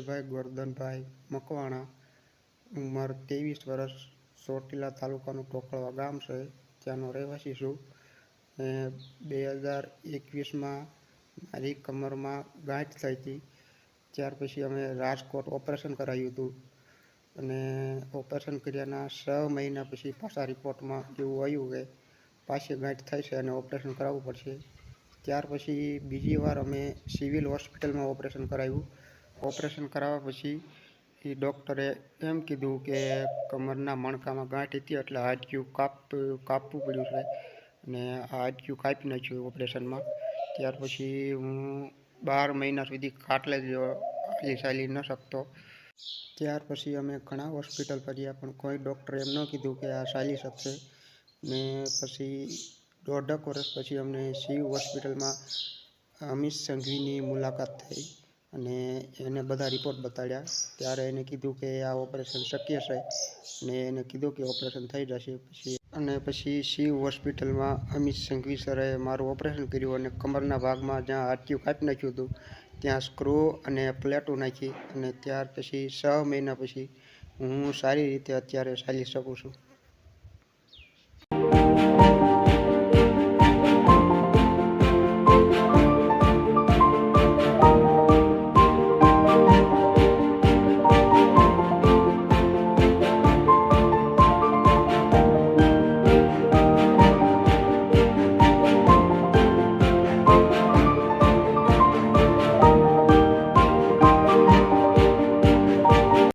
વિજયભાઈ ગોરધનભાઈ મકવાણા, ઉંમર 23 વર્ષ, ચોટીલા તાલુકાનું ટોકળવા ગામ છે, ત્યાંનો રહેવાસી છું. 2021માં મારી કમરમાં ગાંઠ થઈ હતી. ત્યાર પછી અમે રાજકોટ ઓપરેશન કરાવ્યું હતું અને ઓપરેશન કર્યાના 6 મહિના પછી પાછા રિપોર્ટમાં એવું આવ્યું કે પાછી ગાંઠ થઈ છે અને ઓપરેશન કરાવવું પડશે. ત્યાર પછી બીજી વાર અમે સિવિલ હોસ્પિટલમાં ઓપરેશન કરાવ્યું. ઓપરેશન કરાવ્યા પછી એ ડૉક્ટરે એમ કીધું કે કમરના મણકામાં ગાંઠ હતી એટલે હાડક્યું કાપવું પડ્યું છે અને આ હાડક્યું કાપી નાખ્યું ઓપરેશનમાં. ત્યાર પછી હું 12 મહિના સુધી ખાટલે જ ચાલી ન શકતો. ત્યાર પછી અમે ઘણા હોસ્પિટલ કર્યા પણ કોઈ ડૉક્ટરે એમ ન કીધું કે આ ચાલી શકશે. ને પછી 1.5 વર્ષ પછી અમને શિવ હોસ્પિટલમાં અમિત સંઘવીની મુલાકાત થઈ અને એને બધા રિપોર્ટ બતાડ્યા. ત્યારે એને કીધું કે આ ઓપરેશન શક્ય છે અને એને કીધું કે ઓપરેશન થઈ જશે. પછી શિવ હોસ્પિટલમાં અમિત સંઘવી સરે મારું ઓપરેશન કર્યું અને કમરના ભાગમાં જ્યાં હાડક્યું કાપી નાખ્યું હતું ત્યાં સ્ક્રૂ અને પ્લેટો નાખી અને ત્યાર પછી 6 મહિના પછી હું સારી રીતે અત્યારે ચાલી શકું છું.